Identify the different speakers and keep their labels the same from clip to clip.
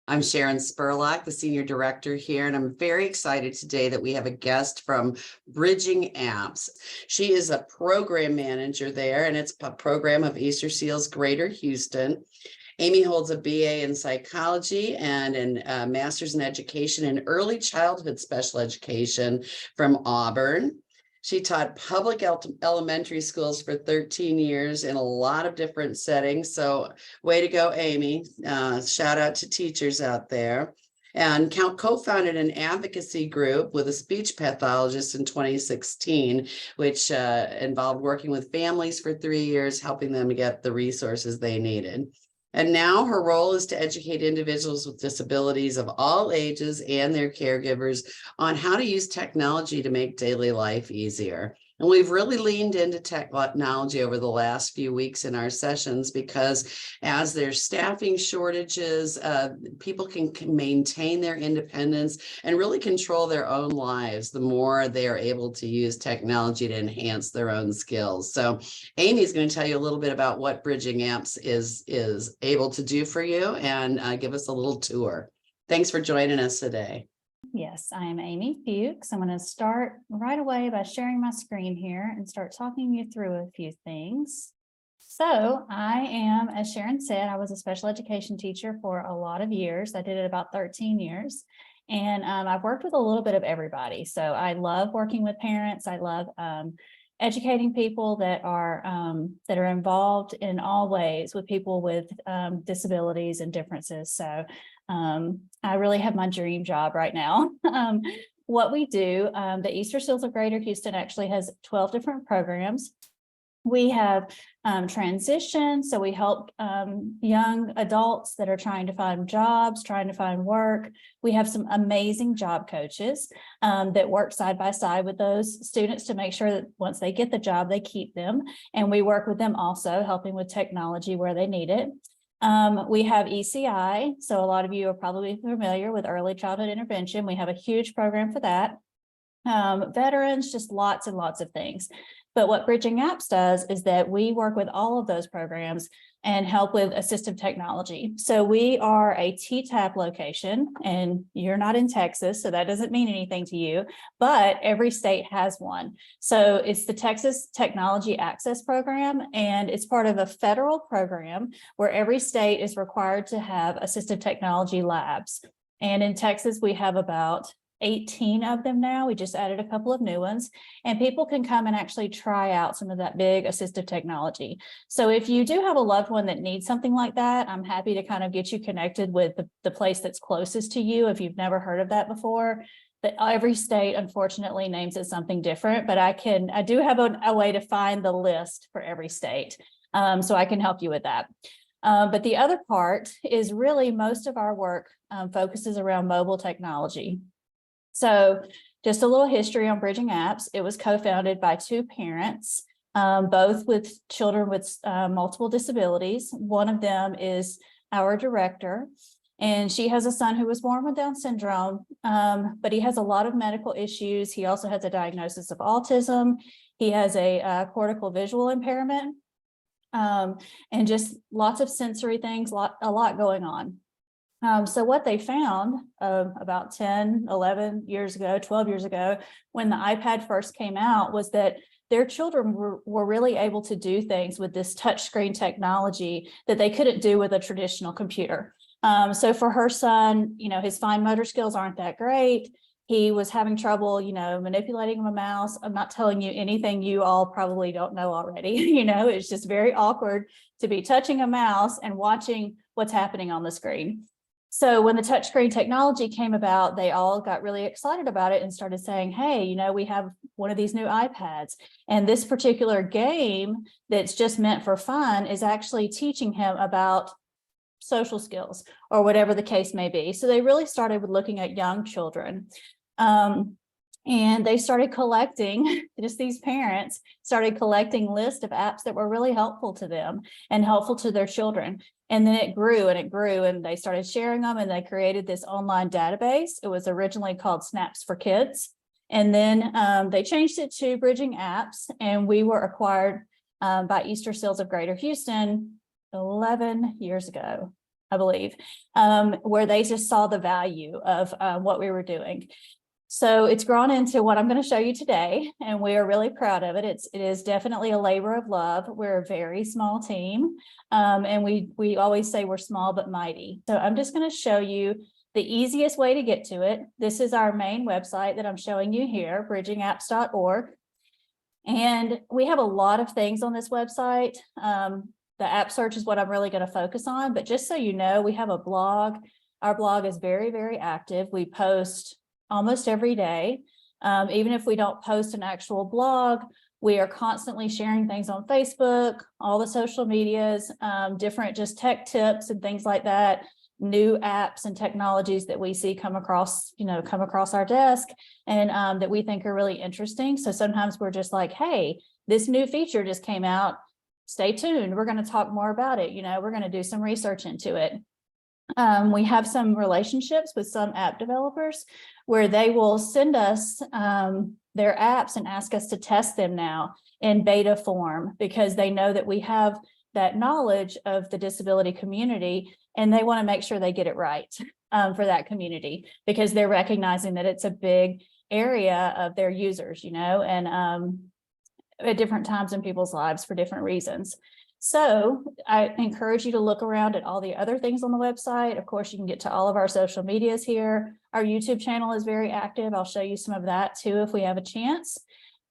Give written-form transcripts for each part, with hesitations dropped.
Speaker 1: I'm Sharon Spurlock, the Senior Director here, and I'm very excited today that we have a guest from BridgingApps. She is a program manager there, and it's a program of Easter Seals Greater Houston. Amy holds a BA in psychology and a master's in education in early childhood special education from Auburn. She taught public elementary schools for 13 years in a lot of different settings. So way to go, Amy. Shout out to teachers out there. And co-founded an advocacy group with a speech pathologist in 2016, which involved working with families for 3 years, helping them get the resources they needed. And now her role is to educate individuals with disabilities of all ages and their caregivers on how to use technology to make daily life easier. And we've really leaned into technology over the last few weeks in our sessions because as there's staffing shortages, people can maintain their independence and really control their own lives the more they are able to use technology to enhance their own skills. So Amy's going to tell you a little bit about what BridgingApps is able to do for you and give us a little tour. Thanks for joining us today.
Speaker 2: Yes, I am Amy Fuchs. I'm going to start right away by sharing my screen here and start talking you through a few things. So I am, as Sharon said, I was a special education teacher for a lot of years. I did it about 13 years. And I've worked with a little bit of everybody. So I love working with parents. I love educating people that are involved in all ways with people with disabilities and differences. So I really have my dream job right now. What we do, the Easter Seals of Greater Houston actually has 12 different programs. We have transition, so we help young adults that are trying to find jobs, trying to find work. We have some amazing job coaches that work side by side with those students to make sure that once they get the job, they keep them. And we work with them also, helping with technology where they need it. We have ECI, so a lot of you are probably familiar with early childhood intervention. We have a huge program for that. Veterans, just lots and lots of things. But what BridgingApps does is that we work with all of those programs and help with assistive technology. So we are a TTAP location, and you're not in Texas, so that doesn't mean anything to you, but every state has one. So it's the Texas Technology Access Program, and it's part of a federal program where every state is required to have assistive technology labs. And in Texas, we have about 18 of them now. We just added a couple of new ones, and people can come and actually try out some of that big assistive technology. So if you do have a loved one that needs something like that, I'm happy to kind of get you connected with the place that's closest to you if you've never heard of that before. But every state, unfortunately, names it something different, but I do have a way to find the list for every state. So I can help you with that. But the other part is really most of our work focuses around mobile technology. So just a little history on BridgingApps. It was co-founded by two parents, both with children with multiple disabilities. One of them is our director, and she has a son who was born with Down syndrome, but he has a lot of medical issues. He also has a diagnosis of autism. He has a cortical visual impairment, and just lots of sensory things, a lot going on. So what they found about 10, 11 years ago, 12 years ago, when the iPad first came out, was that their children were really able to do things with this touchscreen technology that they couldn't do with a traditional computer. So for her son, his fine motor skills aren't that great. He was having trouble, manipulating a mouse. I'm not telling you anything you all probably don't know already. It's just very awkward to be touching a mouse and watching what's happening on the screen. So when the touchscreen technology came about, they all got really excited about it and started saying, hey, we have one of these new iPads. And this particular game that's just meant for fun is actually teaching him about social skills or whatever the case may be. So they really started with looking at young children. And they started collecting, just these parents started collecting lists of apps that were really helpful to them and helpful to their children. And then it grew and it grew, and they started sharing them, and they created this online database. It was originally called Snaps for Kids. And then they changed it to BridgingApps, and we were acquired by Easter Seals of Greater Houston 11 years ago. I believe, where they just saw the value of what we were doing. So it's grown into what I'm going to show you today, and we are really proud of it. It is definitely a labor of love. We're a very small team, and we always say we're small but mighty. So I'm just going to show you the easiest way to get to it. This is our main website that I'm showing you here, bridgingapps.org. And we have a lot of things on this website. The app search is what I'm really going to focus on, but just so you know, we have a blog. Our blog is very, very active. We post almost every day. Even if we don't post an actual blog, we are constantly sharing things on Facebook, all the social medias, different just tech tips and things like that, new apps and technologies that we see come across our desk, and that we think are really interesting. So sometimes we're just like, hey, this new feature just came out. Stay tuned. We're going to talk more about it. We're going to do some research into it. We have some relationships with some app developers where they will send us their apps and ask us to test them now in beta form, because they know that we have that knowledge of the disability community, and they want to make sure they get it right for that community, because they're recognizing that it's a big area of their users, and at different times in people's lives for different reasons. So I encourage you to look around at all the other things on the website. Of course, you can get to all of our social medias here. Our YouTube channel is very active. I'll show you some of that too if we have a chance.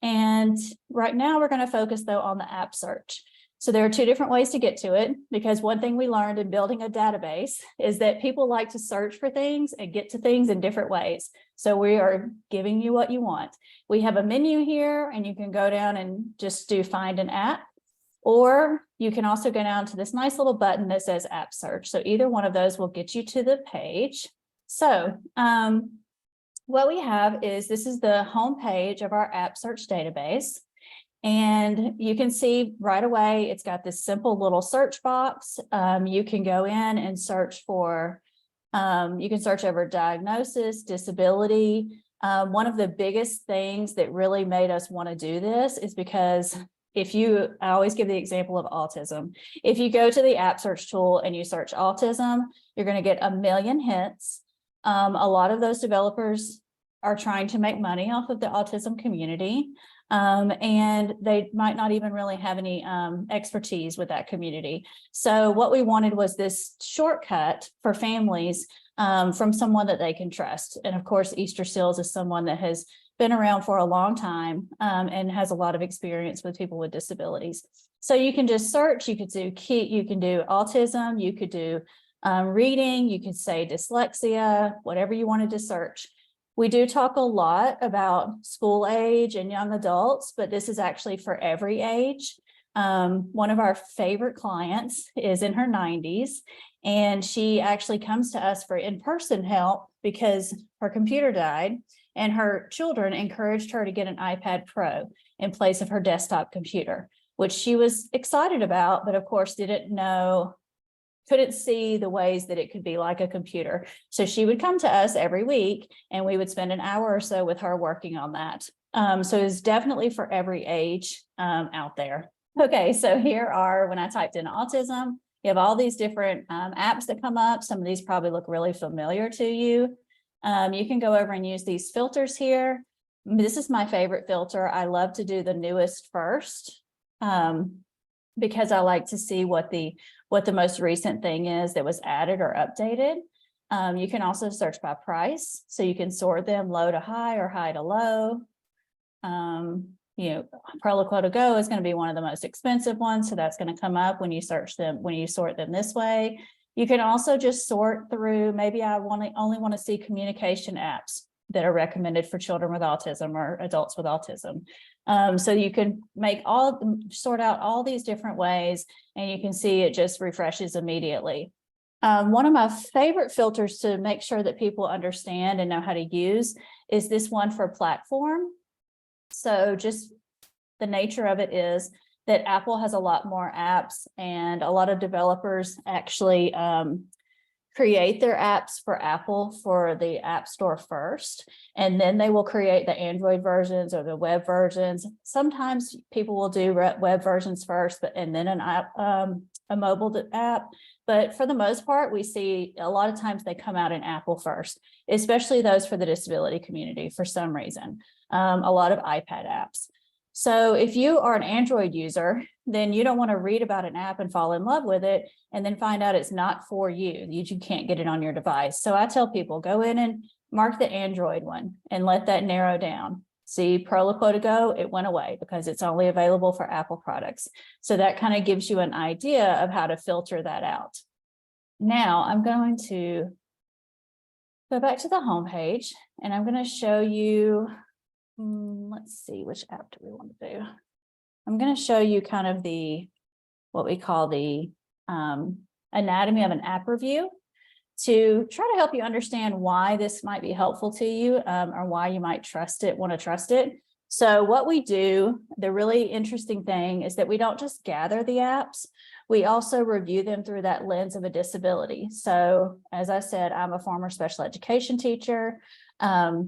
Speaker 2: And right now we're going to focus though on the app search. So there are two different ways to get to it, because one thing we learned in building a database is that people like to search for things and get to things in different ways. So we are giving you what you want. We have a menu here, and you can go down and just do find an app, or you can also go down to this nice little button that says app search. So either one of those will get you to the page. So what we have is, this is the home page of our app search database. And you can see right away, it's got this simple little search box. You can go in and search for, you can search over diagnosis, disability. One of the biggest things that really made us want to do this is because I always give the example of autism. If you go to the app search tool and you search autism, you're going to get a million hits. A lot of those developers are trying to make money off of the autism community. And they might not even really have any expertise with that community. So what we wanted was this shortcut for families from someone that they can trust. And of course, Easter Seals is someone that has been around for a long time and has a lot of experience with people with disabilities. So you can just search, you could do autism, you could do reading, you could say dyslexia, whatever you wanted to search. We do talk a lot about school age and young adults, but this is actually for every age. One of our favorite clients is in her 90s, and she actually comes to us for in-person help because her computer died, and her children encouraged her to get an iPad Pro in place of her desktop computer, which she was excited about, but of course couldn't see the ways that it could be like a computer. So she would come to us every week, and we would spend an hour or so with her working on that. So it's definitely for every age out there. Okay, so here are, when I typed in autism, you have all these different apps that come up. Some of these probably look really familiar to you. You can go over and use these filters here. This is my favorite filter. I love to do the newest first because I like to see what the most recent thing is that was added or updated. You can also search by price. So you can sort them low to high or high to low. Proloquo to go is going to be one of the most expensive ones. So that's going to come up when you sort them this way. You can also just sort through, maybe I only want to see communication apps that are recommended for children with autism or adults with autism. So you can sort out all these different ways, and you can see it just refreshes immediately. One of my favorite filters to make sure that people understand and know how to use is this one for platform. So just the nature of it is that Apple has a lot more apps, and a lot of developers actually create their apps for Apple for the App Store first, and then they will create the Android versions or the web versions. Sometimes people will do web versions first, but and then an app, a mobile app. But for the most part, we see a lot of times they come out in Apple first, especially those for the disability community for some reason. A lot of iPad apps. So if you are an Android user, then you don't want to read about an app and fall in love with it and then find out it's not for you. You can't get it on your device. So I tell people, go in and mark the Android one and let that narrow down. See, Proloquo to go, it went away because it's only available for Apple products. So that kind of gives you an idea of how to filter that out. Now I'm going to go back to the home page and I'm going to show you, let's see, which app do we want to do? I'm going to show you kind of what we call the anatomy of an app review to try to help you understand why this might be helpful to you or why you might want to trust it. So what we do, the really interesting thing is that we don't just gather the apps, we also review them through that lens of a disability. So as I said, I'm a former special education teacher. I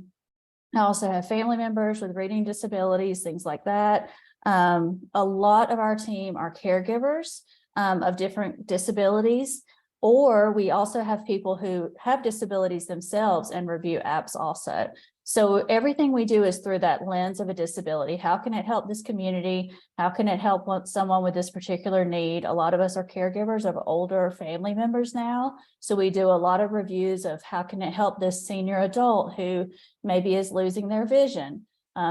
Speaker 2: also have family members with reading disabilities, things like that. A lot of our team are caregivers of different disabilities, or we also have people who have disabilities themselves and review apps also. So everything we do is through that lens of a disability. How can it help this community? How can it help someone with this particular need? A lot of us are caregivers of older family members now. So we do a lot of reviews of how can it help this senior adult who maybe is losing their vision?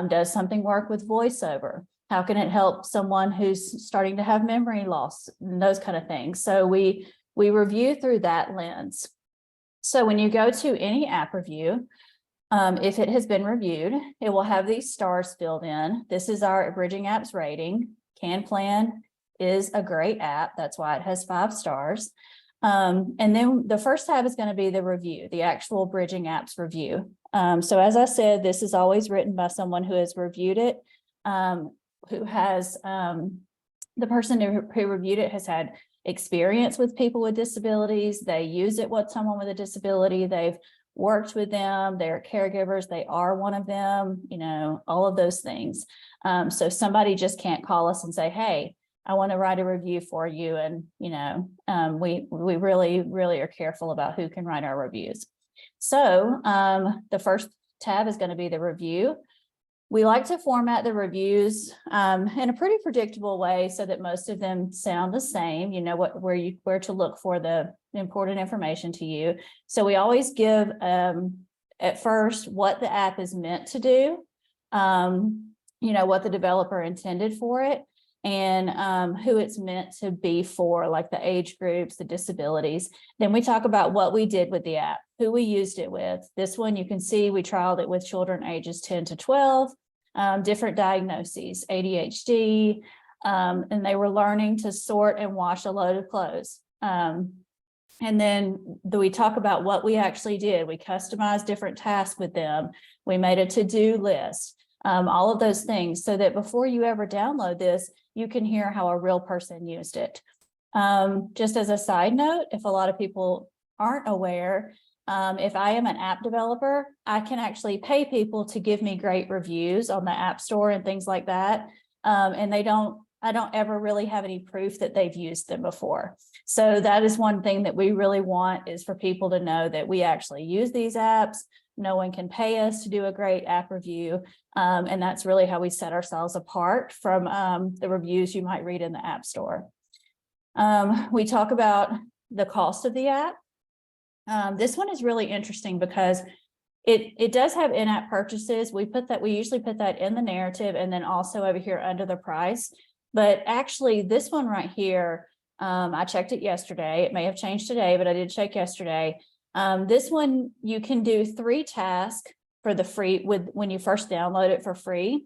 Speaker 2: Does something work with voiceover? How can it help someone who's starting to have memory loss? And those kind of things. So we review through that lens. So when you go to any app review, if it has been reviewed, it will have these stars filled in. This is our BridgingApps rating. CanPlan is a great app. That's why it has 5 stars. And then the first tab is going to be the review, the actual BridgingApps review. So as I said, this is always written by someone who has reviewed it, who has the person who reviewed it has had experience with people with disabilities. They use it with someone with a disability. They've worked with them. They're caregivers. They are one of them, all of those things. So somebody just can't call us and say, hey, I want to write a review for you. And, we really, really are careful about who can write our reviews. So the first tab is going to be the review. We like to format the reviews in a pretty predictable way so that most of them sound the same. You know where to look for the important information to you. So we always give at first what the app is meant to do, what the developer intended for it, and who it's meant to be for, like the age groups, the disabilities. Then we talk about what we did with the app, who we used it with. This one you can see we trialed it with children ages 10 to 12, different diagnoses, ADHD, and they were learning to sort and wash a load of clothes. And then we talk about what we actually did. We customized different tasks with them. We made a to-do list, all of those things, so that before you ever download this, you can hear how a real person used it. Just as a side note, if a lot of people aren't aware, if I am an app developer, I can actually pay people to give me great reviews on the App Store and things like that. And I don't ever really have any proof that they've used them before. So that is one thing that we really want, is for people to know that we actually use these apps. No one can pay us to do a great app review. And that's really how we set ourselves apart from the reviews you might read in the App Store. We talk about the cost of the app. This one is really interesting because it does have in-app purchases. We usually put that in the narrative and then also over here under the price. But actually this one right here, I checked it yesterday. It may have changed today, but I did check yesterday. This one, you can do 3 tasks for the free when you first download it for free.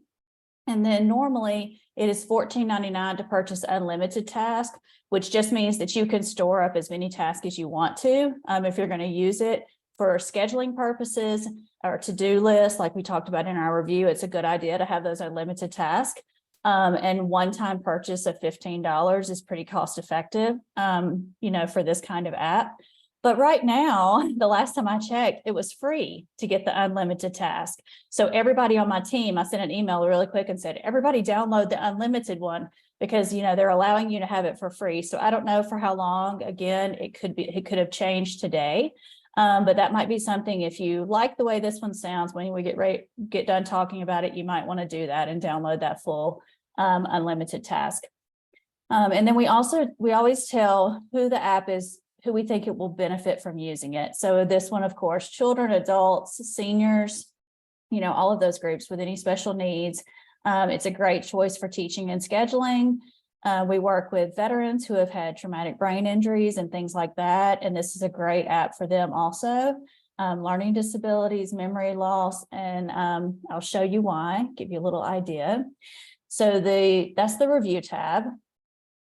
Speaker 2: And then normally it is $14.99 to purchase unlimited task, which just means that you can store up as many tasks as you want to. If you're going to use it for scheduling purposes or to-do lists, like we talked about in our review, it's a good idea to have those unlimited tasks. And one-time purchase of $15 is pretty cost effective, for this kind of app. But right now, the last time I checked, it was free to get the unlimited task. So everybody on my team, I sent an email really quick and said, everybody download the unlimited one, because they're allowing you to have it for free. So I don't know for how long. Again, it could have changed today. But that might be something, if you like the way this one sounds, when we get done talking about it, you might want to do that and download that full unlimited task. And then we always tell who the app is, who we think it will benefit from using it. So this one, of course, children, adults, seniors, all of those groups with any special needs. It's a great choice for teaching and scheduling. We work with veterans who have had traumatic brain injuries and things like that. And this is a great app for them also. Learning disabilities, memory loss, and I'll show you why, give you a little idea. So that's the review tab.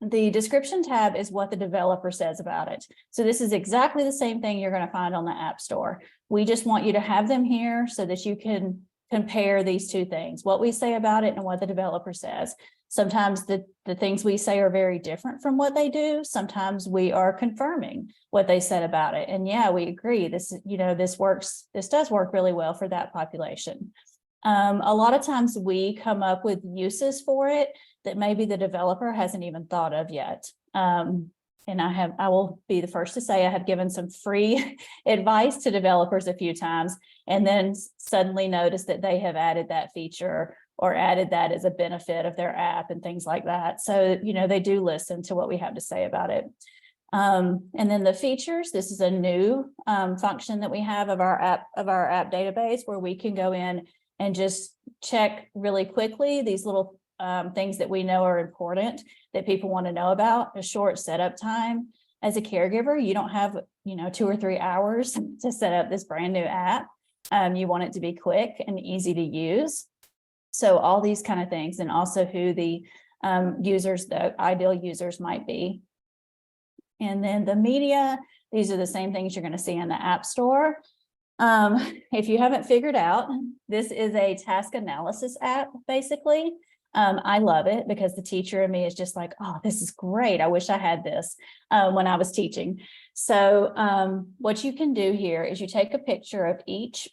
Speaker 2: The description tab is what the developer says about it. So this is exactly the same thing you're going to find on the App Store. We just want you to have them here so that you can compare these two things, what we say about it and what the developer says. Sometimes the things we say are very different from what they do. Sometimes we are confirming what they said about it. And yeah, we agree. This does work really well for that population. A lot of times we come up with uses for it that maybe the developer hasn't even thought of yet. And I will be the first to say I have given some free advice to developers a few times, and then suddenly noticed that they have added that feature or added that as a benefit of their app and things like that. So, they do listen to what we have to say about it. And then the features, this is a new function that we have of our app database, where we can go in and just check really quickly these little things that we know are important that people want to know about. A short setup time. As a caregiver, you don't have 2 or 3 hours to set up this brand new app. You want it to be quick and easy to use. So all these kind of things, and also who the the ideal users might be. And then the media, these are the same things you're going to see in the App Store. If you haven't figured out, this is a task analysis app, basically. I love it because the teacher in me is just like, oh, this is great. I wish I had this when I was teaching. So what you can do here is you take a picture of each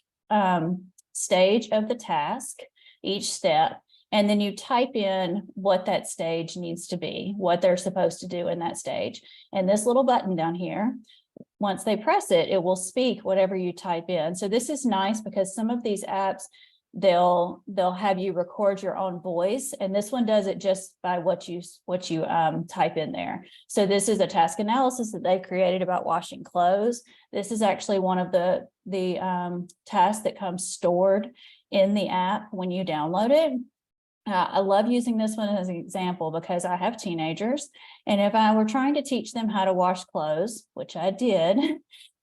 Speaker 2: stage of the task, each step, and then you type in what that stage needs to be, what they're supposed to do in that stage. And this little button down here, once they press it, it will speak whatever you type in. So this is nice because some of these apps, they'll have you record your own voice, and this one does it just by what you type in there. So this is a task analysis that they created about washing clothes. This is actually one of the tasks that comes stored in the app when you download it. I love using this one as an example because I have teenagers, and if I were trying to teach them how to wash clothes, which I did,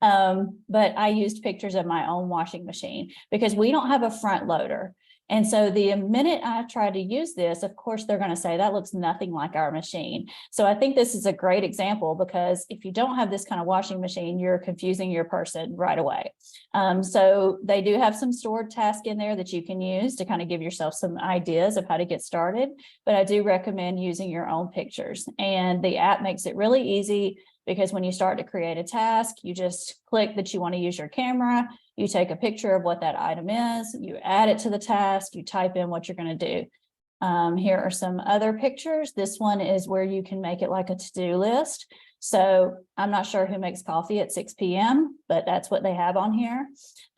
Speaker 2: but I used pictures of my own washing machine because we don't have a front loader. And so the minute I try to use this, of course, they're going to say that looks nothing like our machine. So I think this is a great example because if you don't have this kind of washing machine, you're confusing your person right away. So they do have some stored tasks in there that you can use to kind of give yourself some ideas of how to get started. But I do recommend using your own pictures, and the app makes it really easy. Because when you start to create a task, you just click that you want to use your camera, you take a picture of what that item is, you add it to the task, you type in what you're going to do. Here are some other pictures. This one is where you can make it like a to-do list. So I'm not sure who makes coffee at 6 p.m., but that's what they have on here.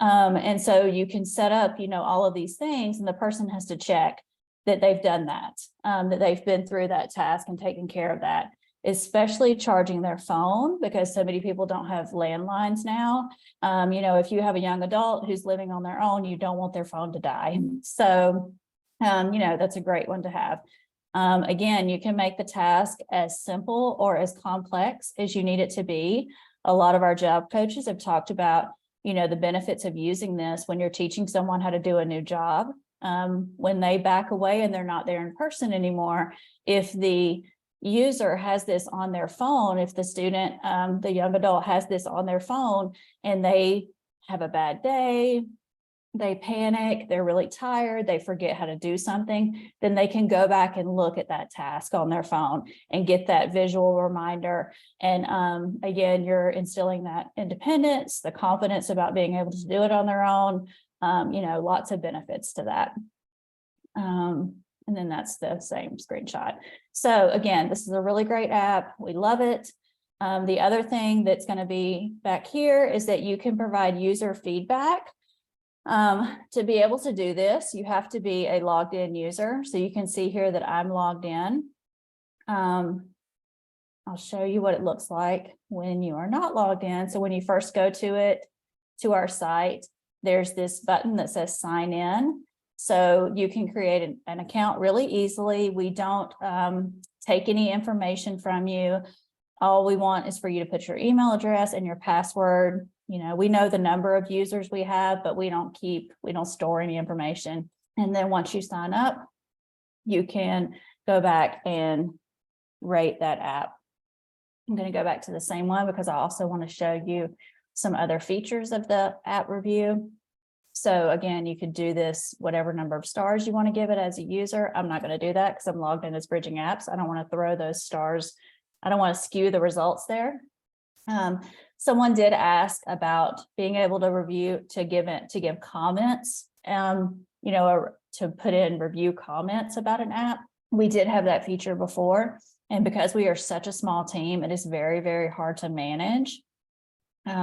Speaker 2: And so you can set up, all of these things, and the person has to check that they've done that, that they've been through that task and taken care of that. Especially charging their phone, because so many people don't have landlines now. If you have a young adult who's living on their own, you don't want their phone to die. So, that's a great one to have. Again, you can make the task as simple or as complex as you need it to be. A lot of our job coaches have talked about, the benefits of using this when you're teaching someone how to do a new job. When they back away and they're not there in person anymore, if the user has this on their phone, if the student, the young adult has this on their phone and they have a bad day, they panic, they're really tired, they forget how to do something, then they can go back and look at that task on their phone and get that visual reminder. And again, you're instilling that independence, the confidence about being able to do it on their own. Lots of benefits to that. And then that's the same screenshot. So again, this is a really great app. We love it. The other thing that's going to be back here is that you can provide user feedback. To be able to do this, you have to be a logged in user. So you can see here that I'm logged in. I'll show you what it looks like when you are not logged in. So when you first go to our site, there's this button that says sign in. So you can create an account really easily. We don't take any information from you. All we want is for you to put your email address and your password. We know the number of users we have, but we don't store any information. And then once you sign up, you can go back and rate that app. I'm going to go back to the same one because I also want to show you some other features of the app review. So again, you could do this, whatever number of stars you want to give it as a user. I'm not going to do that because I'm logged in as Bridging Apps. I don't want to throw those stars. I don't want to skew the results there. Someone did ask about being able to give comments, or to put in review comments about an app. We did have that feature before. And because we are such a small team, it is very, very hard to manage.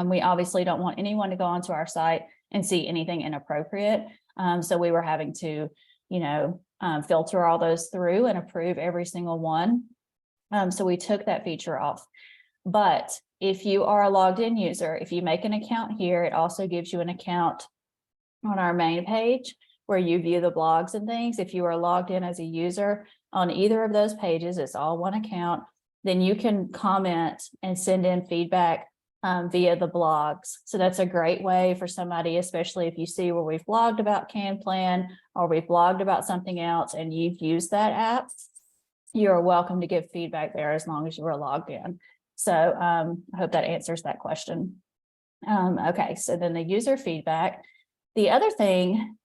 Speaker 2: We obviously don't want anyone to go onto our site and see anything inappropriate. So we were having to, filter all those through and approve every single one. So we took that feature off. But if you are a logged in user, if you make an account here, it also gives you an account on our main page where you view the blogs and things. If you are logged in as a user on either of those pages, it's all one account, then you can comment and send in feedback via the blogs. So that's a great way for somebody, especially if you see where we've blogged about CanPlan or we've blogged about something else and you've used that app, you're welcome to give feedback there as long as you are logged in. So I hope that answers that question. Okay, so then the user feedback. The other thing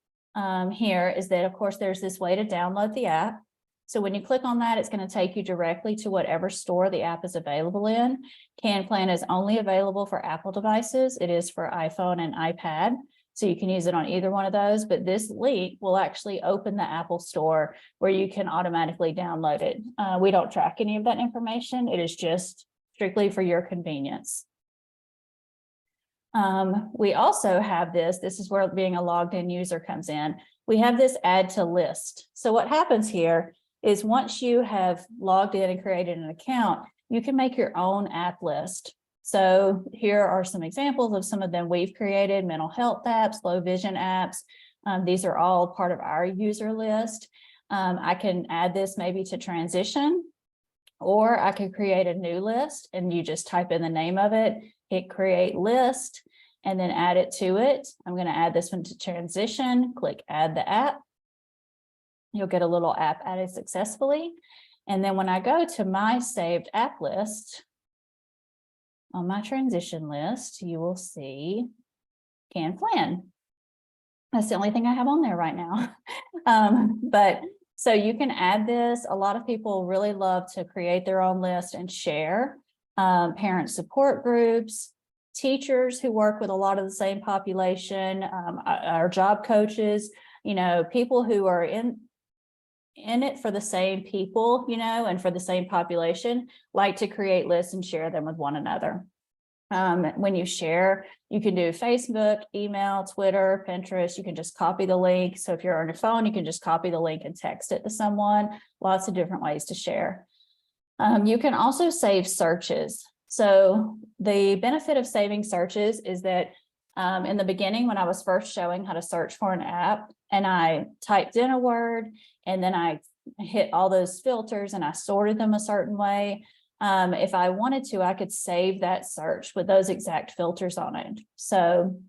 Speaker 2: here is that, of course, there's this way to download the app. So when you click on that, it's going to take you directly to whatever store the app is available in. CanPlan is only available for Apple devices. It is for iPhone and iPad. So you can use it on either one of those, but this link will actually open the Apple Store where you can automatically download it. We don't track any of that information. It is just strictly for your convenience. We also have this is where being a logged in user comes in. We have this add to list. So what happens here is once you have logged in and created an account, you can make your own app list. So here are some examples of some of them we've created: mental health apps, low vision apps. These are all part of our user list. I can add this maybe to transition, or I could create a new list and you just type in the name of it, hit create list, and then add it to it. I'm going to add this one to transition, click add the app. You'll get a little app added successfully. And then when I go to my saved app list, on my transition list, you will see CanPlan. That's the only thing I have on there right now. But so you can add this. A lot of people really love to create their own list and share. Parent support groups, teachers who work with a lot of the same population, our job coaches, people who are in it for the same people, and for the same population, like to create lists and share them with one another. When you share, you can do Facebook, email, Twitter, Pinterest. You can just copy the link. So if you're on your phone, you can just copy the link and text it to someone. Lots of different ways to share. You can also save searches. So the benefit of saving searches is that in the beginning, when I was first showing how to search for an app, and I typed in a word, and then I hit all those filters and I sorted them a certain way. If I wanted to, I could save that search with those exact filters on it. So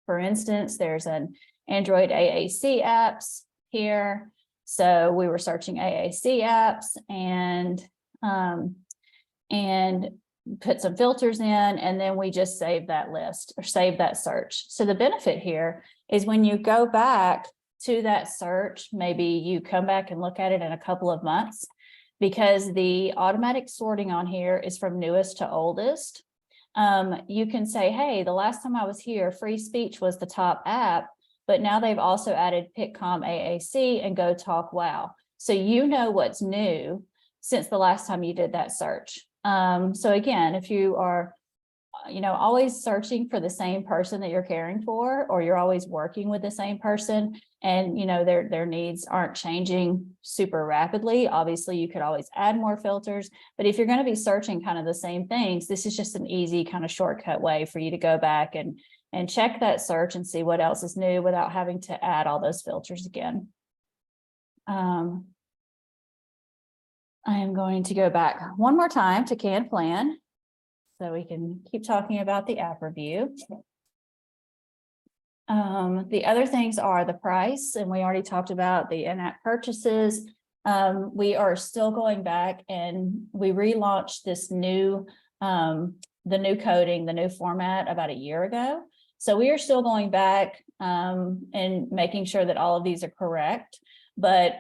Speaker 2: for instance, there's an Android AAC apps here. So we were searching AAC apps, and put some filters in, and then we just save that list or save that search. So the benefit here is when you go back to that search, maybe you come back and look at it in a couple of months, because the automatic sorting on here is from newest to oldest. You can say, hey, the last time I was here, free speech was the top app, but now they've also added PitCom AAC and Go Talk Wow. So you know what's new since the last time you did that search. So again, if you are, always searching for the same person that you're caring for, or you're always working with the same person, and their needs aren't changing super rapidly, obviously you could always add more filters. But if you're going to be searching kind of the same things, this is just an easy kind of shortcut way for you to go back and check that search and see what else is new without having to add all those filters again. I am going to go back one more time to Can Plan so we can keep talking about the app review. The other things are the price, and we already talked about the in-app purchases. We are still going back, and we relaunched this new, the new coding, the new format about a year ago. So we are still going back and making sure that all of these are correct. But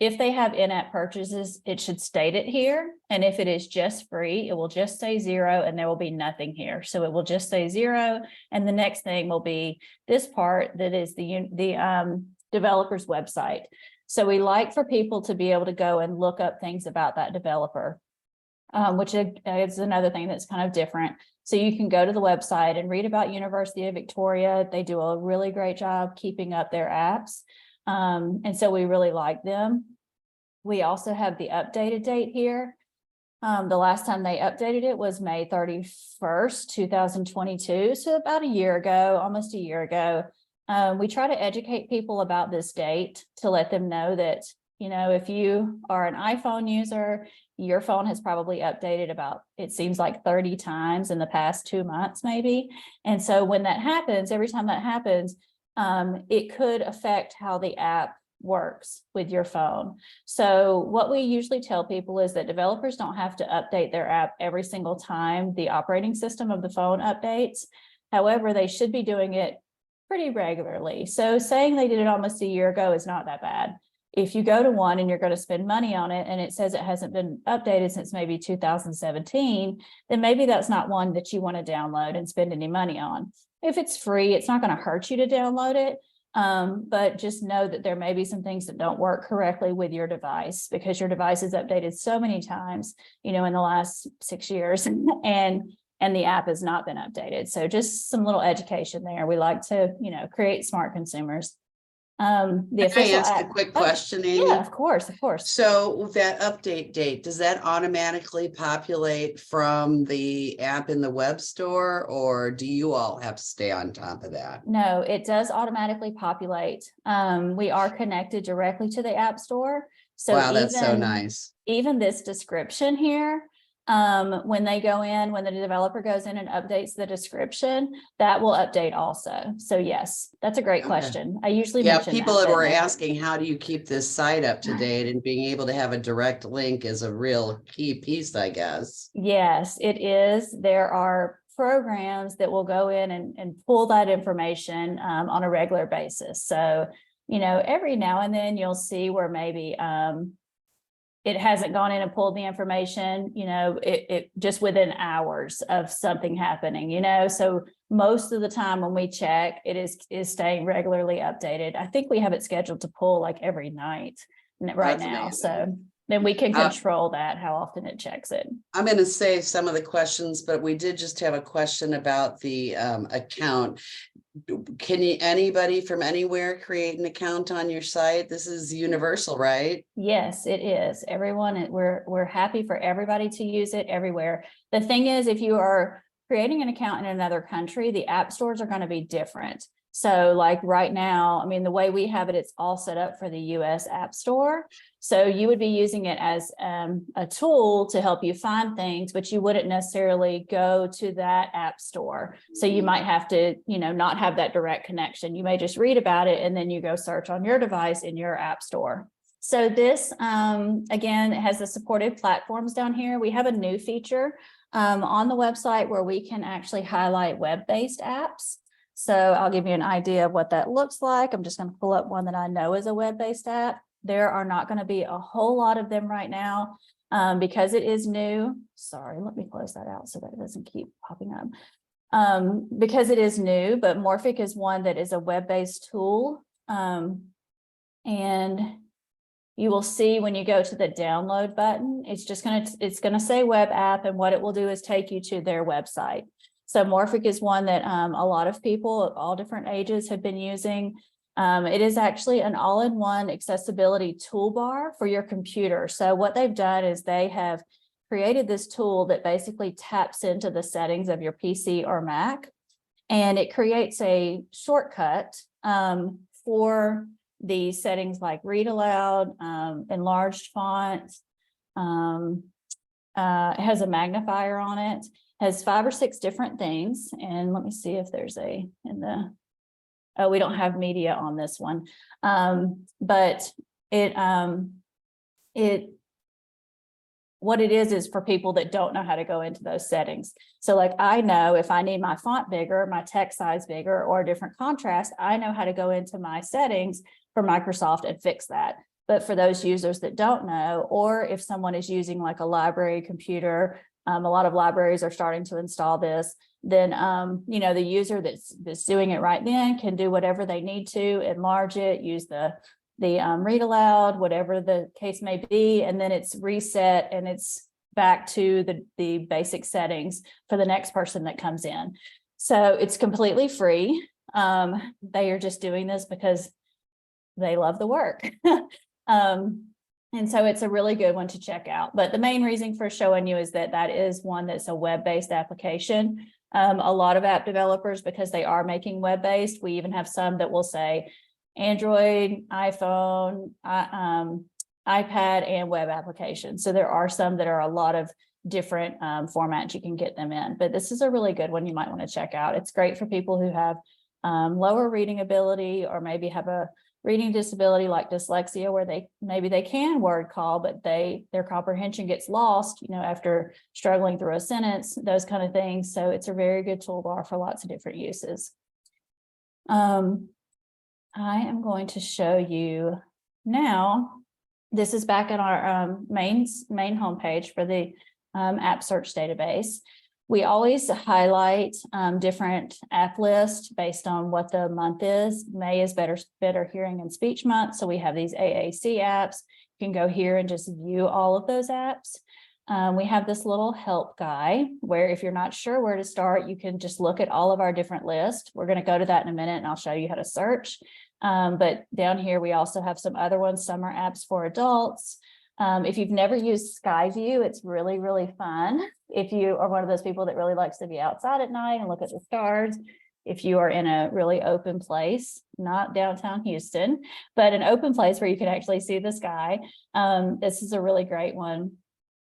Speaker 2: if they have in-app purchases, it should state it here. And if it is just free, it will just say 0 and there will be nothing here. So it will just say 0. And the next thing will be this part that is the developer's website. So we like for people to be able to go and look up things about that developer, which is another thing that's kind of different. So you can go to the website and read about University of Victoria. They do a really great job keeping up their apps. And so we really like them. We also have the updated date here. The last time they updated it was May 31st, 2022. So about a year ago, almost a year ago. We try to educate people about this date to let them know that, if you are an iPhone user, your phone has probably updated about, it seems like 30 times in the past 2 months, maybe. And so when that happens, every time that happens, it could affect how the app works with your phone. So what we usually tell people is that developers don't have to update their app every single time the operating system of the phone updates. However, they should be doing it pretty regularly. So saying they did it almost a year ago is not that bad. If you go to one and you're going to spend money on it and it says it hasn't been updated since maybe 2017, then maybe that's not one that you want to download and spend any money on. If it's free, it's not going to hurt you to download it. But just know that there may be some things that don't work correctly with your device because your device is updated so many times, in the last 6 years and the app has not been updated. So just some little education there. We like to, create smart consumers. The official
Speaker 1: Can I ask
Speaker 2: app.
Speaker 1: a quick question, Amy?
Speaker 2: Yeah, of course.
Speaker 1: So that update date, does that automatically populate from the app in the web store, or do you all have to stay on top of that?
Speaker 2: No, it does automatically populate. We are connected directly to the App Store. So
Speaker 1: wow, that's so nice.
Speaker 2: Even this description here, when the developer goes in and updates the description, that will update also. So yes, that's a great question. I usually mention
Speaker 1: people
Speaker 2: that,
Speaker 1: were asking, how do you keep this site up to date? And being able to have a direct link is a real key piece, I guess.
Speaker 2: Yes, it is. There are programs that will go in and pull that information on a regular basis. So, every now and then you'll see where maybe it hasn't gone in and pulled the information, it just within hours of something happening, so most of the time when we check, it is staying regularly updated. I think we have it scheduled to pull like every night right now. Amazing. So then we can control that, how often it checks it.
Speaker 1: I'm going to save some of the questions, but we did just have a question about the account. Can anybody from anywhere create an account on your site? This is universal, right?
Speaker 2: Yes, it is. Everyone, we're happy for everybody to use it everywhere. The thing is, if you are creating an account in another country, the app stores are going to be different. So like right now, the way we have it, it's all set up for the US App Store. So you would be using it as a tool to help you find things, but you wouldn't necessarily go to that app store. So you might have to, not have that direct connection. You may just read about it and then you go search on your device in your app store. So this, again, it has the supported platforms down here. We have a new feature on the website where we can actually highlight web-based apps. So I'll give you an idea of what that looks like. I'm just going to pull up one that I know is a web-based app. There are not going to be a whole lot of them right now because it is new. Sorry, let me close that out so that it doesn't keep popping up. Because it is new, but Morphic is one that is a web-based tool. And you will see when you go to the download button, it's gonna say web app, and what it will do is take you to their website. So Morphic is one that a lot of people of all different ages have been using. It is actually an all-in-one accessibility toolbar for your computer. So what they've done is they have created this tool that basically taps into the settings of your PC or Mac, and it creates a shortcut for the settings like read aloud, enlarged font. It has a magnifier on it, has 5 or 6 different things. And let me see if there's oh, we don't have media on this one. But what it is for people that don't know how to go into those settings. So like, I know if I need my font bigger, my text size bigger, or a different contrast, I know how to go into my settings for Microsoft and fix that. But for those users that don't know, or if someone is using like a library computer, a lot of libraries are starting to install this, then the user that's doing it right then can do whatever they need to, enlarge it, use the read aloud, whatever the case may be, and then it's reset and it's back to the basic settings for the next person that comes in. So it's completely free. They are just doing this because they love the work. And so it's a really good one to check out. But the main reason for showing you is that is one that's a web-based application. A lot of app developers, because they are making web-based, we even have some that will say Android, iPhone, iPad, and web applications. So there are some that are a lot of different formats you can get them in. But this is a really good one you might want to check out. It's great for people who have lower reading ability, or maybe have a reading disability like dyslexia, where maybe they can word call, but their comprehension gets lost, after struggling through a sentence, those kind of things. So it's a very good toolbar for lots of different uses. I am going to show you now. This is back in our main homepage for the app search database. We always highlight different app lists based on what the month is. May is better hearing and speech month. So we have these AAC apps. You can go here and just view all of those apps. We have this little help guide where if you're not sure where to start, you can just look at all of our different lists. We're going to go to that in a minute and I'll show you how to search. But down here, we also have some other ones. Some are apps for adults. If you've never used Skyview, it's really, really fun. If you are one of those people that really likes to be outside at night and look at the stars, if you are in a really open place, not downtown Houston, but an open place where you can actually see the sky, this is a really great one.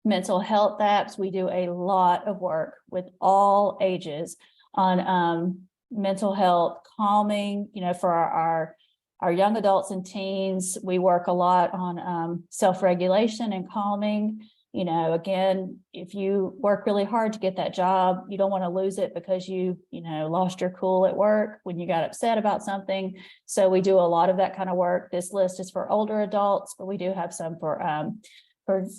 Speaker 2: Mental health apps, we do a lot of work with all ages on mental health, calming, for our young adults and teens. We work a lot on self-regulation and calming. Again, if you work really hard to get that job, you don't want to lose it because you lost your cool at work when you got upset about something. So we do a lot of that kind of work. This list is for older adults, but we do have some for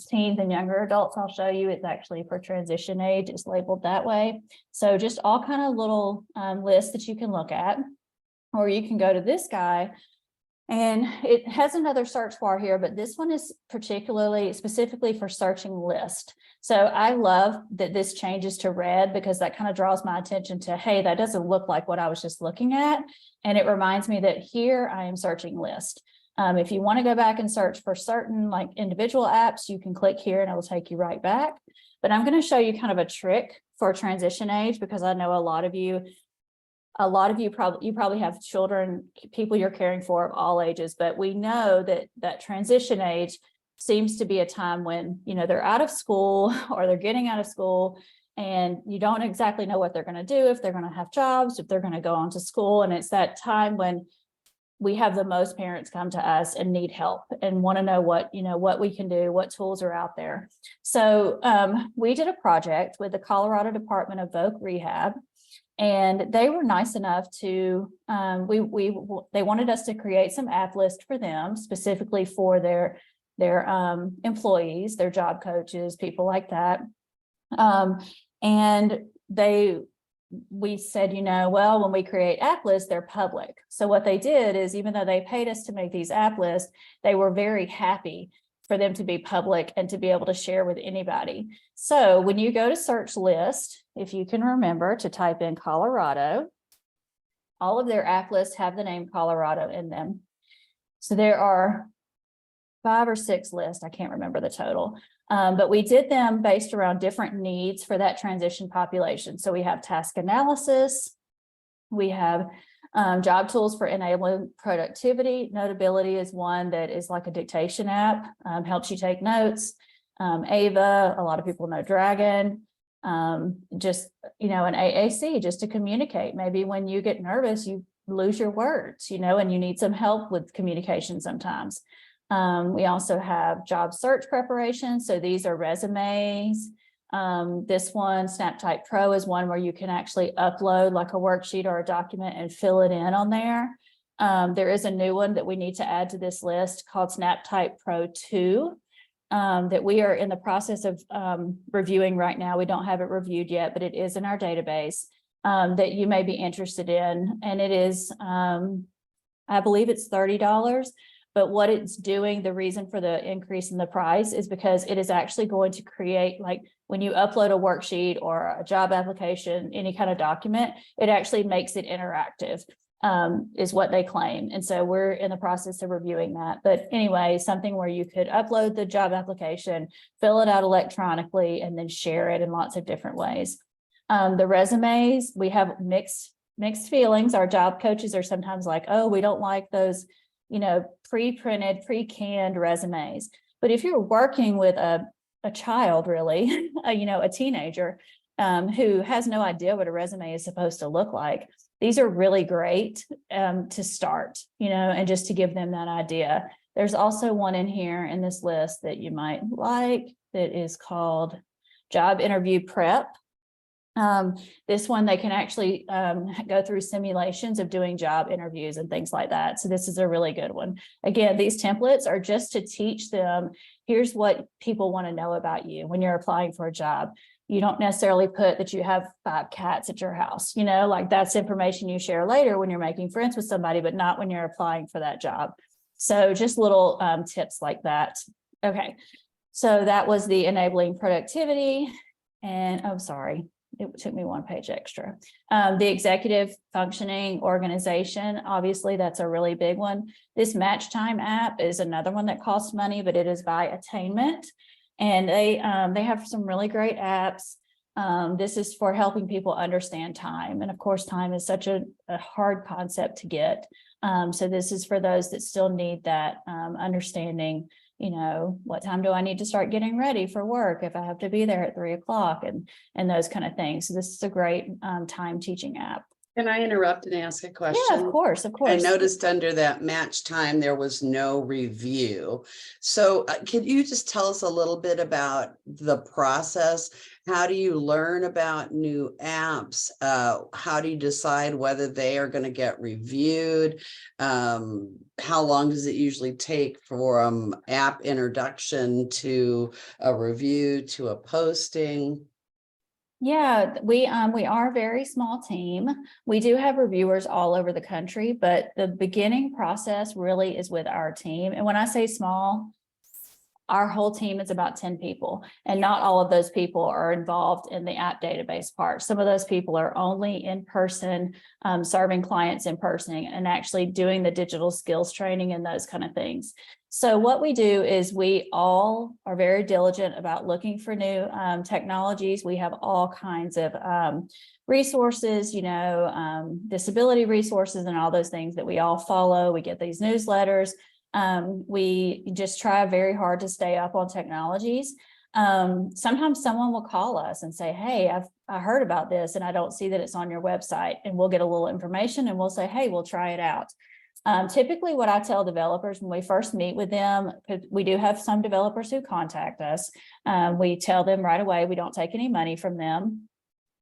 Speaker 2: teens and younger adults. I'll show you. It's actually for transition age. It's labeled that way. So just all kind of little lists that you can look at, or you can go to this guy. And it has another search bar here, but this one is specifically for searching list. So I love that this changes to red because that kind of draws my attention to, hey, that doesn't look like what I was just looking at. And it reminds me that here I am searching list. If you want to go back and search for certain like individual apps, you can click here and it will take you right back. But I'm going to show you kind of a trick for transition age, because I know a lot of you probably have children, people you're caring for of all ages, but we know that transition age seems to be a time when, they're out of school or they're getting out of school and you don't exactly know what they're going to do, if they're going to have jobs, if they're going to go on to school. And it's that time when we have the most parents come to us and need help and want to know what we can do, what tools are out there. So we did a project with the Colorado Department of Voc Rehab, and they were nice enough to, they wanted us to create some app list for them, specifically for their employees, their job coaches, people like that. And we said, well, when we create app lists, they're public. So what they did is, even though they paid us to make these app lists, they were very happy for them to be public and to be able to share with anybody. So when you go to search list, if you can remember to type in Colorado, all of their app lists have the name Colorado in them. So there are 5 or 6 lists. I can't remember the total. But we did them based around different needs for that transition population. So we have task analysis, we have job tools for enabling productivity. Notability is one that is like a dictation app, helps you take notes. Ava, a lot of people know Dragon, just, an AAC, just to communicate. Maybe when you get nervous, you lose your words, and you need some help with communication sometimes. We also have job search preparation. So these are resumes. This one, SnapType Pro, is one where you can actually upload like a worksheet or a document and fill it in on there. There is a new one that we need to add to this list called SnapType Pro 2 that we are in the process of reviewing right now. We don't have it reviewed yet, but it is in our database that you may be interested in. And it is, I believe it's $30. But what it's doing, the reason for the increase in the price is because it is actually going to create, like when you upload a worksheet or a job application, any kind of document, it actually makes it interactive, is what they claim. And so we're in the process of reviewing that. But anyway, something where you could upload the job application, fill it out electronically, and then share it in lots of different ways. The resumes, we have mixed feelings. Our job coaches are sometimes like, oh, we don't like those pre-printed, pre-canned resumes. But if you're working with a child, really, a teenager who has no idea what a resume is supposed to look like, these are really great to start, and just to give them that idea. There's also one in here in this list that you might like that is called Job Interview Prep. This one, they can actually go through simulations of doing job interviews and things like that. So this is a really good one. Again, these templates are just to teach them, here's what people want to know about you when you're applying for a job. You don't necessarily put that you have 5 cats at your house, like that's information you share later when you're making friends with somebody, but not when you're applying for that job. So just little tips like that. Okay, so that was the enabling productivity. And oh, sorry. It took me 1 page extra. The executive functioning organization, obviously that's a really big one. This Match Time app is another one that costs money, but it is by attainment. And they have some really great apps. This is for helping people understand time. And of course, time is such a hard concept to get. So this is for those that still need that understanding. What time do I need to start getting ready for work if I have to be there at 3 o'clock and those kind of things. So this is a great time teaching app.
Speaker 1: Can I interrupt and ask a question?
Speaker 2: Yeah, of course.
Speaker 1: I noticed under that match time, there was no review. So can you just tell us a little bit about the process? How do you learn about new apps? How do you decide whether they are going to get reviewed? How long does it usually take from app introduction to a review to a posting?
Speaker 2: Yeah, we are a very small team. We do have reviewers all over the country, but the beginning process really is with our team. And when I say small, our whole team is about 10 people, and not all of those people are involved in the app database part. Some of those people are only in person, serving clients in person and actually doing the digital skills training and those kind of things. So what we do is we all are very diligent about looking for new technologies. We have all kinds of resources, disability resources and all those things that we all follow. We get these newsletters. We just try very hard to stay up on technologies. Sometimes someone will call us and say, hey, I heard about this and I don't see that it's on your website, and we'll get a little information and we'll say, hey, we'll try it out. Typically what I tell developers when we first meet with them, because we do have some developers who contact us, we tell them right away, we don't take any money from them.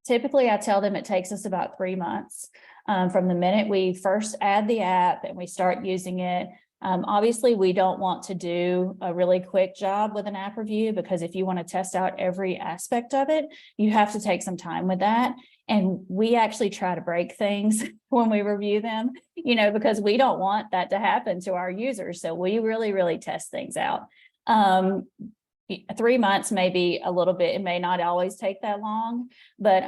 Speaker 2: Typically, I tell them it takes us about 3 months from the minute we first add the app and we start using it. Obviously, we don't want to do a really quick job with an app review, because if you want to test out every aspect of it, you have to take some time with that. And we actually try to break things when we review them, because we don't want that to happen to our users. So we really, really test things out. 3 months may be a little bit, it may not always take that long, but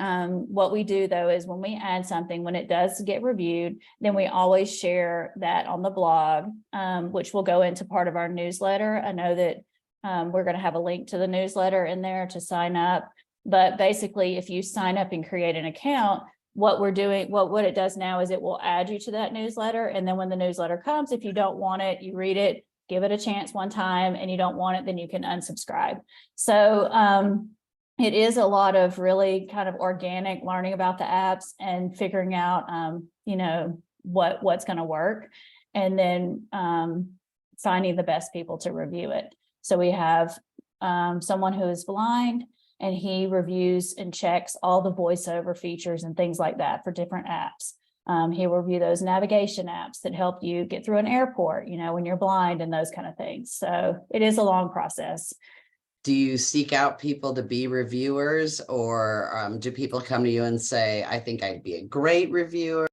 Speaker 2: what we do though is when we add something, when it does get reviewed, then we always share that on the blog, which will go into part of our newsletter. I know that we're going to have a link to the newsletter in there to sign up, but basically if you sign up and create an account, what we're doing, what it does now is it will add you to that newsletter. And then when the newsletter comes, if you don't want it, you read it, give it a chance one time, and you don't want it, then you can unsubscribe. So it is a lot of really kind of organic learning about the apps and figuring out, what's going to work, and then finding the best people to review it. So we have someone who is blind, and he reviews and checks all the voiceover features and things like that for different apps. He will review those navigation apps that help you get through an airport, when you're blind, and those kind of things. So it is a long process.
Speaker 1: Do you seek out people to be reviewers, or do people come to you and say, I think I'd be a great reviewer?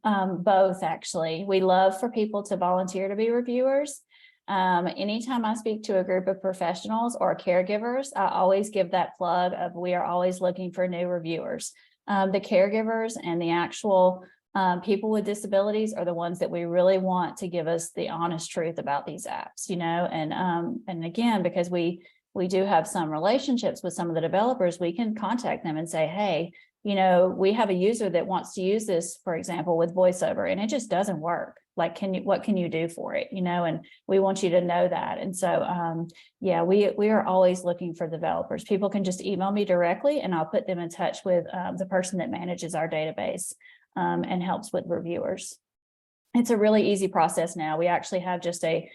Speaker 2: Both, actually. We love for people to volunteer to be reviewers. Anytime I speak to a group of professionals or caregivers, I always give that plug of we are always looking for new reviewers. The caregivers and the actual people with disabilities are the ones that we really want to give us the honest truth about these apps, and again, because we do have some relationships with some of the developers, we can contact them and say, hey, we have a user that wants to use this, for example, with voiceover, and it just doesn't work. Like, what can you do for it? And we want you to know that. And so, yeah, we are always looking for developers. People can just email me directly, and I'll put them in touch with the person that manages our database and helps with reviewers. It's a really easy process now. We actually have just a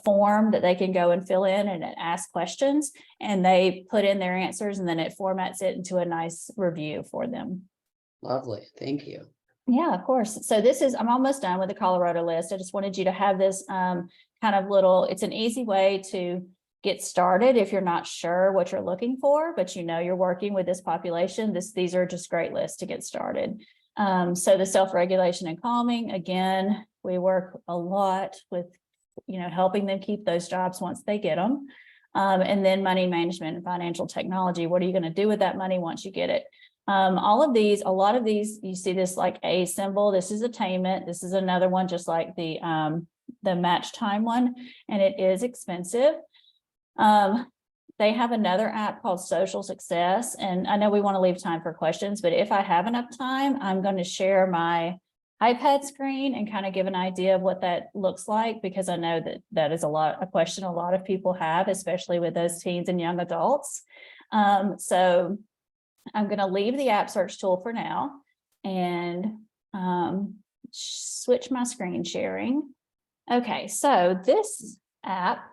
Speaker 2: form that they can go and fill in, and it asks questions, and they put in their answers, and then it formats it into a nice review for them.
Speaker 1: Lovely. Thank you.
Speaker 2: Yeah, of course. So I'm almost done with the Colorado list. I just wanted you to have this kind of it's an easy way to get started if you're not sure what you're looking for, but you're working with this population. These are just great lists to get started. So the self-regulation and calming, again, we work a lot with, helping them keep those jobs once they get them. And then money management and financial technology. What are you going to do with that money once you get it? A lot of these, you see this like A symbol. This is attainment. This is another one, just like the match time one, and it is expensive. They have another app called Social Success, and I know we want to leave time for questions, but if I have enough time, I'm going to share my iPad screen and kind of give an idea of what that looks like, because I know that is a question a lot of people have, especially with those teens and young adults. So I'm going to leave the app search tool for now and switch my screen sharing. Okay, so this app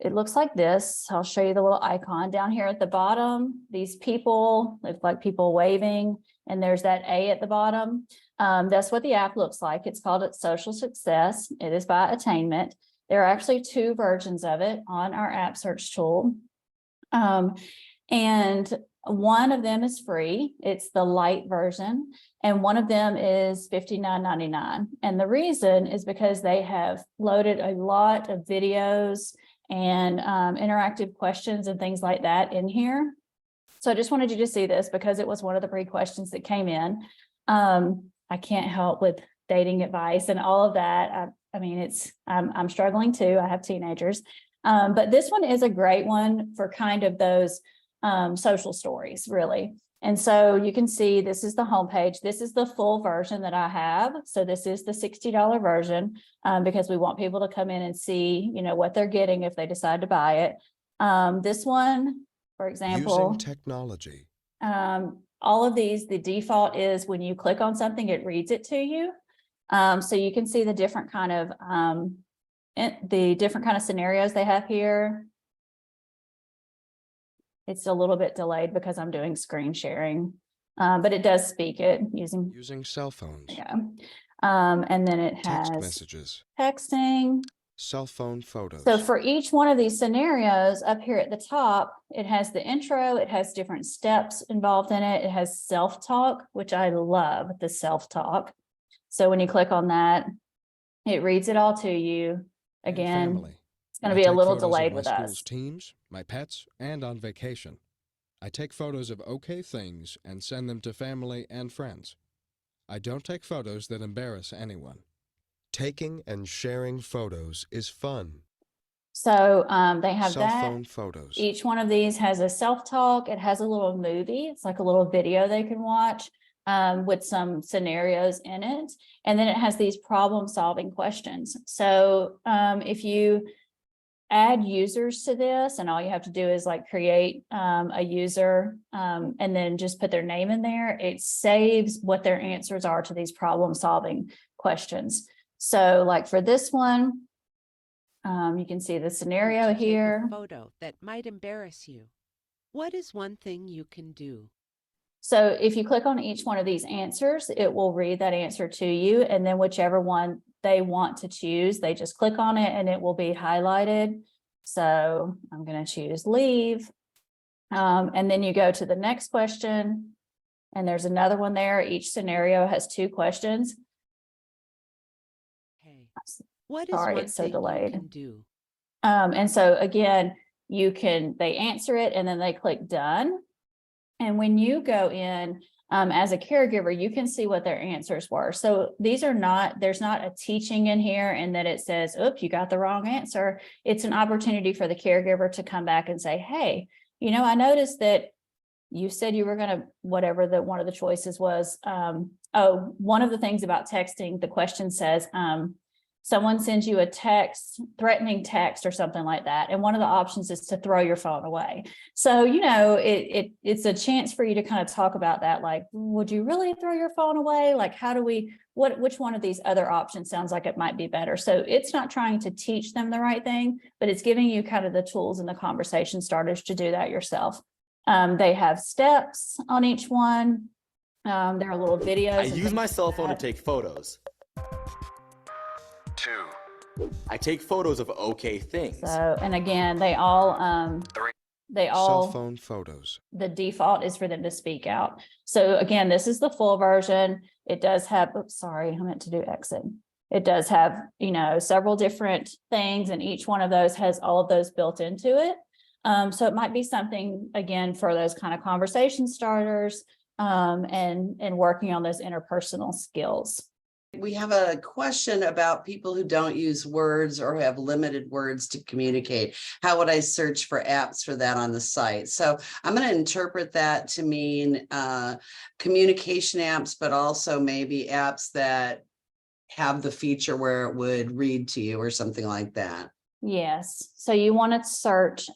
Speaker 2: it looks like this. I'll show you the little icon down here at the bottom. These people look like people waving, and there's that A at the bottom. That's what the app looks like. It's called Social Success. It is by Attainment. There are actually 2 versions of it on our app search tool. And one of them is free. It's the light version. And one of them is $59.99. And the reason is because they have loaded a lot of videos and interactive questions and things like that in here. So I just wanted you to see this because it was one of the pre-questions that came in. I can't help with dating advice and all of that. I'm struggling too. I have teenagers. But this one is a great one for kind of those social stories, really. And so you can see this is the homepage. This is the full version that I have. So this is the $60 version because we want people to come in and see, what they're getting if they decide to buy it. This one, for example,
Speaker 3: using technology.
Speaker 2: All of these, the default is when you click on something, it reads it to you. So you can see the different kind of scenarios they have here. It's a little bit delayed because I'm doing screen sharing, but it does speak it
Speaker 3: using cell phones.
Speaker 2: Yeah. And then it
Speaker 3: Text
Speaker 2: has
Speaker 3: messages.
Speaker 2: texting.
Speaker 3: Cell phone photos.
Speaker 2: So for each one of these scenarios up here at the top, it has the intro, it has different steps involved in it. It has self-talk, which I love, the self-talk. So when you click on that, it reads it all to you. Again,
Speaker 3: family.
Speaker 2: it's going to be a little delayed with
Speaker 3: my
Speaker 2: us.
Speaker 3: school's teams, my pets, and on vacation. I take photos of okay things and send them to family and friends. I don't take photos that embarrass anyone. Taking and sharing photos is fun.
Speaker 2: So they have
Speaker 3: Cell
Speaker 2: that.
Speaker 3: phone photos.
Speaker 2: Each one of these has a self-talk. It has a little movie. It's like a little video they can watch with some scenarios in it. And then it has these problem-solving questions. So if you add users to this, and all you have to do is like create a user and then just put their name in there, it saves what their answers are to these problem-solving questions. So like for this one, you can see the scenario here.
Speaker 4: Take a photo that might embarrass you. What is one thing you can do?
Speaker 2: So if you click on each one of these answers, it will read that answer to you, and then whichever one they want to choose, they just click on it and it will be highlighted. So I'm going to choose leave. And then you go to the next question, and there's another one there. Each scenario has 2 questions.
Speaker 4: Hey, what is
Speaker 2: Sorry,
Speaker 4: one
Speaker 2: it's so
Speaker 4: thing
Speaker 2: delayed.
Speaker 4: you can do?
Speaker 2: And so again, they answer it and then they click done. And when you go in as a caregiver, you can see what their answers were. So these are not, there's not a teaching in here and that it says, oops, you got the wrong answer. It's an opportunity for the caregiver to come back and say, hey, I noticed that you said you were going to, whatever one of the choices was. One of the things about texting, the question says, someone sends you a text, threatening text or something like that. And one of the options is to throw your phone away. So, it's a chance for you to kind of talk about that. Like, would you really throw your phone away? Like, which one of these other options sounds like it might be better? So it's not trying to teach them the right thing, but it's giving you kind of the tools and the conversation starters to do that yourself. They have steps on each one. There are little videos.
Speaker 5: I use my cell phone to take photos. 2. I take photos of okay things.
Speaker 2: So, and again, they all
Speaker 3: Cell phone photos.
Speaker 2: The default is for them to speak out. So again, this is the full version. It does have, oops, sorry, I meant to do exit. It does have, several different things, and each one of those has all of those built into it. So it might be something, again, for those kind of conversation starters and working on those interpersonal skills.
Speaker 1: We have a question about people who don't use words or have limited words to communicate. How would I search for apps for that on the site? So I'm going to interpret that to mean communication apps, but also maybe apps that have the feature where it would read to you or something like that.
Speaker 2: Yes. So you want to search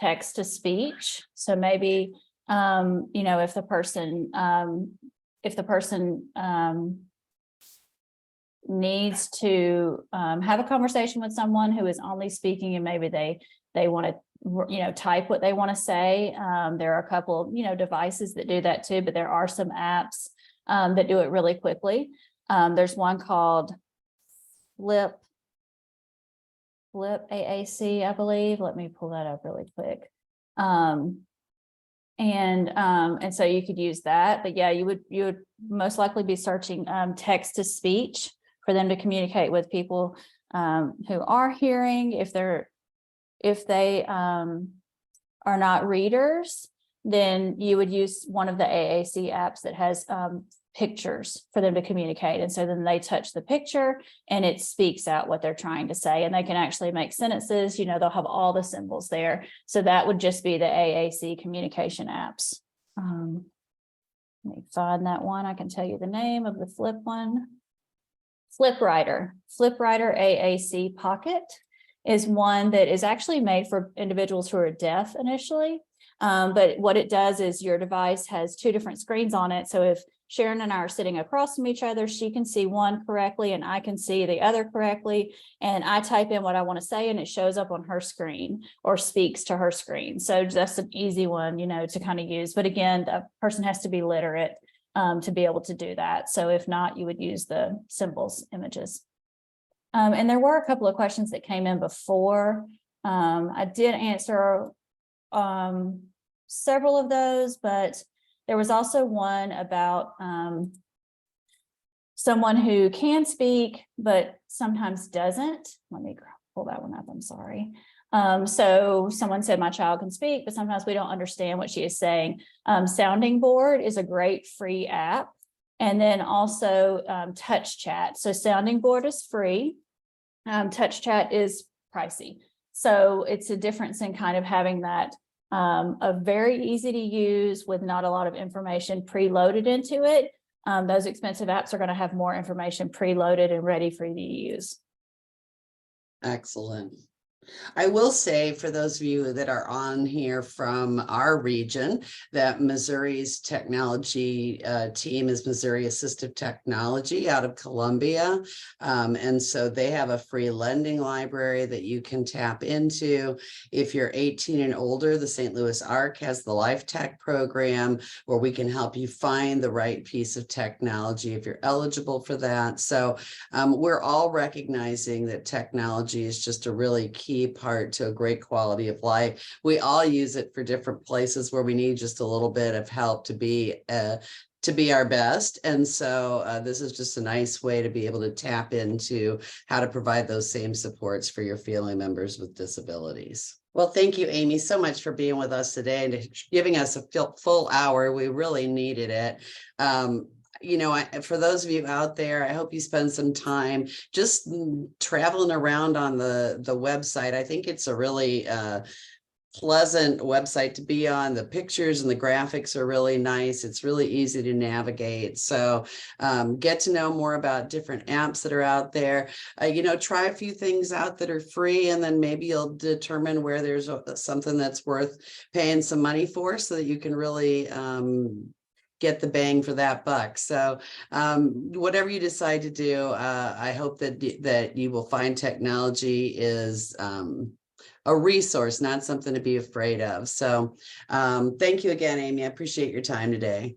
Speaker 2: text to speech. So maybe, if the person needs to have a conversation with someone who is only speaking, and maybe they want to type what they want to say. There are a couple devices that do that too, but there are some apps that do it really quickly. There's one called Flip AAC, I believe. Let me pull that up really quick. And so you could use that, but yeah, you would most likely be searching text to speech for them to communicate with people who are hearing. If they are not readers, then you would use one of the AAC apps that has pictures for them to communicate. And so then they touch the picture and it speaks out what they're trying to say, and they can actually make sentences. They'll have all the symbols there. So that would just be the AAC communication apps. Let me find that one. I can tell you the name of the Flip one. FlipWriter AAC Pocket is one that is actually made for individuals who are deaf initially. But what it does is your device has two different screens on it. So if Sharon and I are sitting across from each other, she can see one correctly and I can see the other correctly. And I type in what I want to say and it shows up on her screen or speaks to her screen. So that's an easy one, to kind of use. But again, the person has to be literate to be able to do that. So if not, you would use the symbols images. And there were a couple of questions that came in before. I did answer several of those, but there was also one about someone who can speak, but sometimes doesn't. Let me pull that one up, I'm sorry. So someone said my child can speak, but sometimes we don't understand what she is saying. Sounding Board is a great free app. And then also Touch Chat. So Sounding Board is free. Touch Chat is pricey. So it's a difference in kind of having that a very easy to use with not a lot of information preloaded into it. Those expensive apps are going to have more information preloaded and ready for you to use.
Speaker 1: Excellent. I will say for those of you that are on here from our region, that Missouri's technology team is Missouri Assistive Technology out of Columbia. And so they have a free lending library that you can tap into. If you're 18 and older, the St. Louis ARC has the Life Tech program where we can help you find the right piece of technology if you're eligible for that. So we're all recognizing that technology is just a really key part to a great quality of life. We all use it for different places where we need just a little bit of help to be our best. And so this is just a nice way to be able to tap into how to provide those same supports for your family members with disabilities. Well, thank you, Amy, so much for being with us today and giving us a full hour. We really needed it. For those of you out there, I hope you spend some time just traveling around on the website. I think it's a really pleasant website to be on. The pictures and the graphics are really nice. It's really easy to navigate. So get to know more about different apps that are out there. Try a few things out that are free, and then maybe you'll determine where there's something that's worth paying some money for so that you can really get the bang for that buck. So whatever you decide to do, I hope that you will find technology is a resource, not something to be afraid of. So thank you again, Amy. I appreciate your time today.